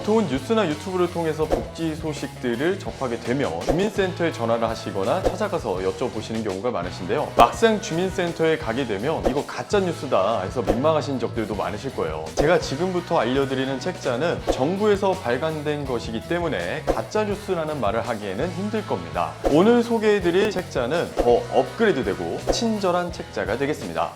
보통은 뉴스나 유튜브를 통해서 복지 소식들을 접하게 되면 주민센터에 전화를 하시거나 찾아가서 여쭤보시는 경우가 많으신데요. 막상 주민센터에 가게 되면 이거 가짜 뉴스다 해서 민망하신 적들도 많으실 거예요. 제가 지금부터 알려드리는 책자는 정부에서 발간된 것이기 때문에 가짜 뉴스라는 말을 하기에는 힘들 겁니다. 오늘 소개해드릴 책자는 더 업그레이드되고 친절한 책자가 되겠습니다.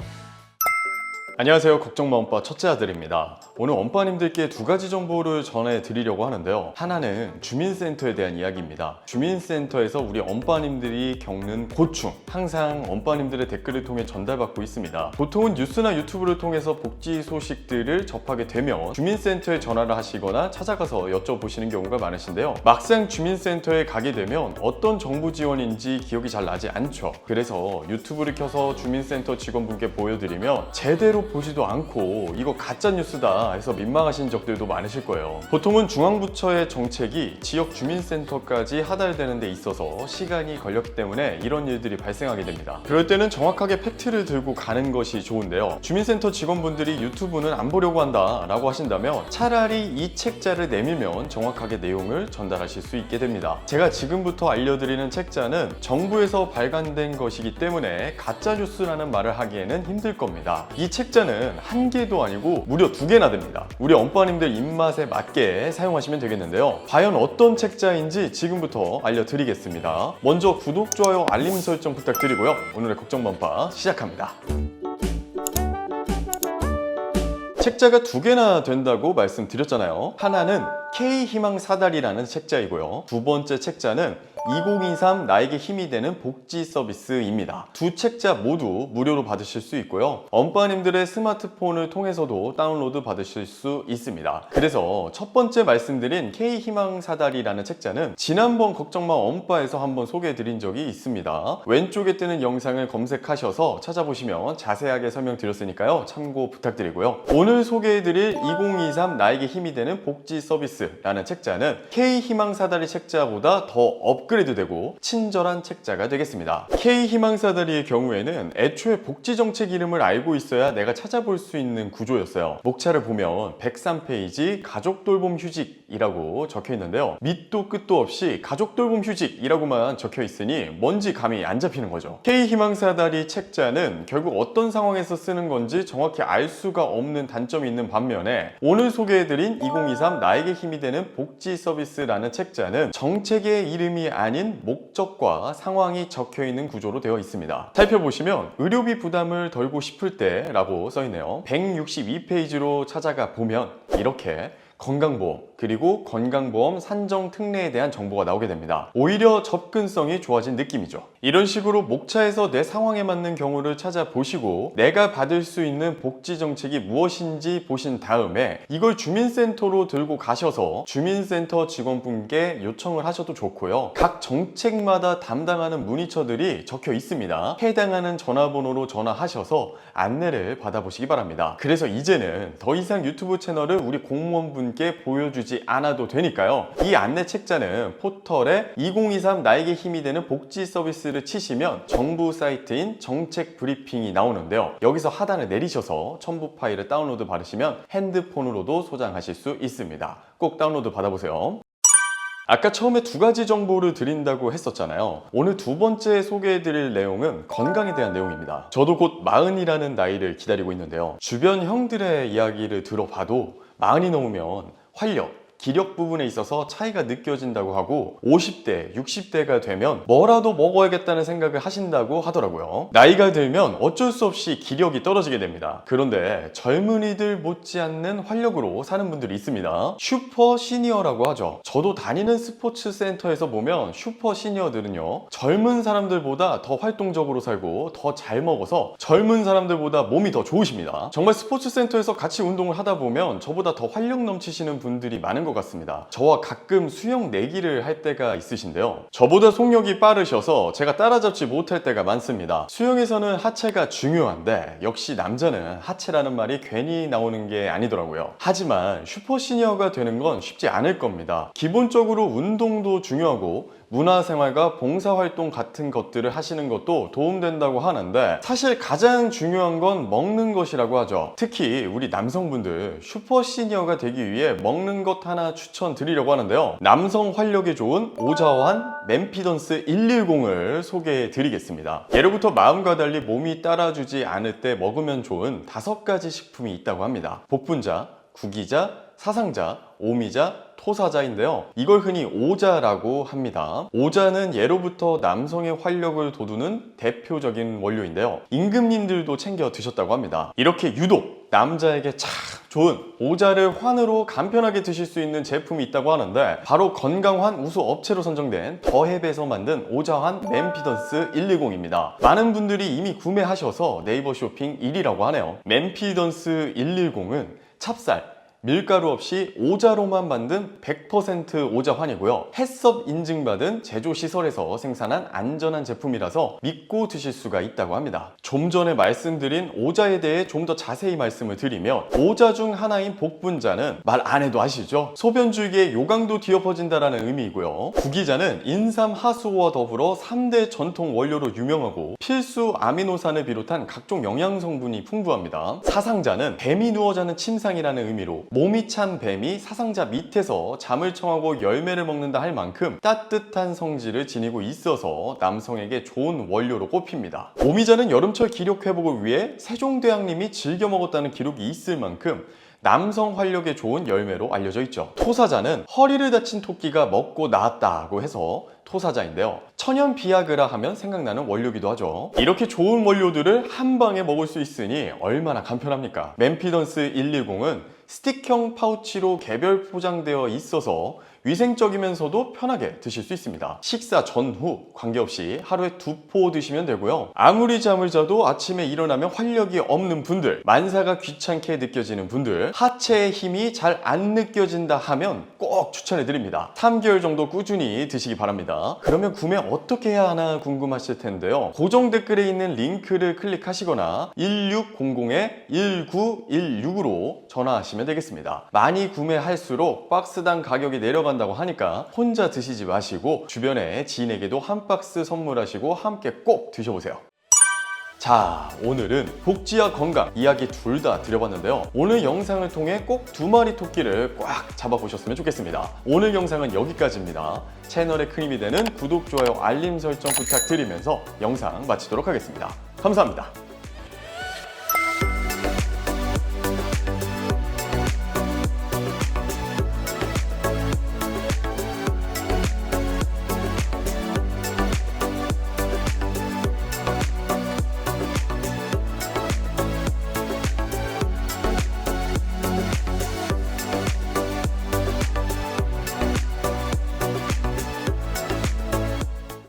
안녕하세요. 걱정마 엄빠 첫째 아들입니다. 오늘 엄빠님들께 두 가지 정보를 전해드리려고 하는데요. 하나는 주민센터에 대한 이야기입니다. 주민센터에서 우리 엄빠님들이 겪는 고충, 항상 엄빠님들의 댓글을 통해 전달받고 있습니다. 보통은 뉴스나 유튜브를 통해서 복지 소식들을 접하게 되면 주민센터에 전화를 하시거나 찾아가서 여쭤보시는 경우가 많으신데요. 막상 주민센터에 가게 되면 어떤 정부 지원인지 기억이 잘 나지 않죠. 그래서 유튜브를 켜서 주민센터 직원분께 보여드리면 제대로 보지도 않고 이거 가짜 뉴스다 해서 민망하신 적들도 많으실 거예요. 보통은 중앙부처의 정책이 지역 주민센터까지 하달되는 데 있어서 시간이 걸렸기 때문에 이런 일들이 발생하게 됩니다. 그럴 때는 정확하게 팩트를 들고 가는 것이 좋은데요. 주민센터 직원분들이 유튜브는 안 보려고 한다 라고 하신다면 차라리 이 책자를 내밀면 정확하게 내용을 전달하실 수 있게 됩니다. 제가 지금부터 알려드리는 책자는 정부에서 발간된 것이기 때문에 가짜 뉴스라는 말을 하기에는 힘들 겁니다. 이 책자는 한 개도 아니고 무려 두 개나 됩니다. 우리 엄빠님들 입맛에 맞게 사용하시면 되겠는데요. 과연 어떤 책자인지 지금부터 알려드리겠습니다. 먼저 구독, 좋아요, 알림 설정 부탁드리고요. 오늘의 걱정마 엄빠 시작합니다. 책자가 두 개나 된다고 말씀드렸잖아요. 하나는 K희망사다리라는 책자이고요. 두 번째 책자는 2023 나에게 힘이 되는 복지 서비스입니다. 두 책자 모두 무료로 받으실 수 있고요. 엄빠님들의 스마트폰을 통해서도 다운로드 받으실 수 있습니다. 그래서 첫 번째 말씀드린 K희망사다리라는 책자는 지난번 걱정마 엄빠에서 한번 소개해드린 적이 있습니다. 왼쪽에 뜨는 영상을 검색하셔서 찾아보시면 자세하게 설명드렸으니까요. 참고 부탁드리고요. 오늘 소개해드릴 2023 나에게 힘이 되는 복지 서비스라는 책자는 K희망사다리 책자보다 더 업그레이드되고 친절한 책자가 되겠습니다. K희망사다리의 경우에는 애초에 복지정책 이름을 알고 있어야 내가 찾아볼 수 있는 구조였어요. 목차를 보면 103페이지 가족돌봄 휴직이라고 적혀 있는데요. 밑도 끝도 없이 가족돌봄 휴직이라고만 적혀 있으니 뭔지 감이 안 잡히는 거죠. K희망사다리 책자는 결국 어떤 상황에서 쓰는 건지 정확히 알 수가 없는 단점이 있는 반면에 오늘 소개해드린 2023 나에게 힘이 되는 복지 서비스라는 책자는 정책의 이름이 아닌 목적과 상황이 적혀 있는 구조로 되어 있습니다. 살펴보시면 의료비 부담을 덜고 싶을 때 라고 써있네요. 162페이지로 찾아가 보면 이렇게 건강보험 그리고 건강보험 산정 특례에 대한 정보가 나오게 됩니다. 오히려 접근성이 좋아진 느낌이죠. 이런 식으로 목차에서 내 상황에 맞는 경우를 찾아보시고 내가 받을 수 있는 복지 정책이 무엇인지 보신 다음에 이걸 주민센터로 들고 가셔서 주민센터 직원분께 요청을 하셔도 좋고요. 각 정책마다 담당하는 문의처들이 적혀 있습니다. 해당하는 전화번호로 전화하셔서 안내를 받아보시기 바랍니다. 그래서 이제는 더 이상 유튜브 채널을 우리 공무원분께 보여주지 않아도 되니까요. 이 안내 책자는 포털에 2023 나에게 힘이 되는 복지 서비스를 치시면 정부 사이트인 정책 브리핑이 나오는데요. 여기서 하단을 내리셔서 첨부 파일을 다운로드 받으시면 핸드폰으로도 소장하실 수 있습니다. 꼭 다운로드 받아보세요. 아까 처음에 두 가지 정보를 드린다고 했었잖아요. 오늘 두 번째 소개해드릴 내용은 건강에 대한 내용입니다. 저도 곧 40이라는 나이를 기다리고 있는데요. 주변 형들의 이야기를 들어봐도 40이 넘으면 활력, 기력 부분에 있어서 차이가 느껴진다고 하고 50대, 60대가 되면 뭐라도 먹어야겠다는 생각을 하신다고 하더라고요. 나이가 들면 어쩔 수 없이 기력이 떨어지게 됩니다. 그런데 젊은이들 못지않는 활력으로 사는 분들이 있습니다. 슈퍼 시니어라고 하죠. 저도 다니는 스포츠 센터에서 보면 슈퍼 시니어들은요, 젊은 사람들보다 더 활동적으로 살고 더 잘 먹어서 젊은 사람들보다 몸이 더 좋으십니다. 정말 스포츠 센터에서 같이 운동을 하다 보면 저보다 더 활력 넘치시는 분들이 많은 것 같습니다. 저와 가끔 수영 내기를 할 때가 있으신데요. 저보다 속력이 빠르셔서 제가 따라잡지 못할 때가 많습니다. 수영에서는 하체가 중요한데 역시 남자는 하체라는 말이 괜히 나오는 게 아니더라고요. 하지만 슈퍼시니어가 되는 건 쉽지 않을 겁니다. 기본적으로 운동도 중요하고 문화생활과 봉사활동 같은 것들을 하시는 것도 도움된다고 하는데 사실 가장 중요한 건 먹는 것이라고 하죠. 특히 우리 남성분들 슈퍼시니어가 되기 위해 먹는 것 하나 추천드리려고 하는데요. 남성 활력에 좋은 오자환 맨피던스 110을 소개해 드리겠습니다. 예로부터 마음과 달리 몸이 따라주지 않을 때 먹으면 좋은 5가지 식품이 있다고 합니다. 복분자, 구기자, 사상자, 오미자, 토사자인데요. 이걸 흔히 오자라고 합니다. 오자는 예로부터 남성의 활력을 돋우는 대표적인 원료인데요. 임금님들도 챙겨 드셨다고 합니다. 이렇게 유독 남자에게 참 좋은 오자를 환으로 간편하게 드실 수 있는 제품이 있다고 하는데 바로 건강환 우수 업체로 선정된 더헵에서 만든 오자환 맨피던스 110입니다. 많은 분들이 이미 구매하셔서 네이버 쇼핑 1위라고 하네요. 맨피던스 110은 찹쌀, 밀가루 없이 오자로만 만든 100% 오자환이고요. 햇섭 인증받은 제조시설에서 생산한 안전한 제품이라서 믿고 드실 수가 있다고 합니다. 좀 전에 말씀드린 오자에 대해 좀 더 자세히 말씀을 드리면 오자 중 하나인 복분자는 말 안 해도 아시죠? 소변줄기에 요강도 뒤엎어진다는 의미이고요. 구기자는 인삼, 하수오와 더불어 3대 전통 원료로 유명하고 필수 아미노산을 비롯한 각종 영양성분이 풍부합니다. 사상자는 뱀이 누워 자는 침상이라는 의미로 몸이 찬 뱀이 사상자 밑에서 잠을 청하고 열매를 먹는다 할 만큼 따뜻한 성질을 지니고 있어서 남성에게 좋은 원료로 꼽힙니다. 오미자는 여름철 기력 회복을 위해 세종대왕님이 즐겨 먹었다는 기록이 있을 만큼 남성 활력에 좋은 열매로 알려져 있죠. 토사자는 허리를 다친 토끼가 먹고 나았다고 해서 토사자인데요. 천연 비아그라 하면 생각나는 원료기도 하죠. 이렇게 좋은 원료들을 한 방에 먹을 수 있으니 얼마나 간편합니까? 맨피던스 110은 스틱형 파우치로 개별 포장되어 있어서 위생적이면서도 편하게 드실 수 있습니다. 식사 전후 관계없이 하루에 2포 드시면 되고요. 아무리 잠을 자도 아침에 일어나면 활력이 없는 분들, 만사가 귀찮게 느껴지는 분들, 하체의 힘이 잘 안 느껴진다 하면 꼭 추천해 드립니다. 3개월 정도 꾸준히 드시기 바랍니다. 그러면 구매 어떻게 해야 하나 궁금하실 텐데요. 고정 댓글에 있는 링크를 클릭하시거나 1600-1916으로 전화하시면 되겠습니다. 많이 구매할수록 박스당 가격이 내려간다고 하니까 혼자 드시지 마시고 주변에 지인에게도 한 박스 선물하시고 함께 꼭 드셔보세요. 자, 오늘은 복지와 건강 이야기 둘 다 드려봤는데요. 오늘 영상을 통해 꼭 2마리 토끼를 꽉 잡아보셨으면 좋겠습니다. 오늘 영상은 여기까지입니다. 채널에 큰 힘이 되는 구독, 좋아요, 알림 설정 부탁드리면서 영상 마치도록 하겠습니다. 감사합니다.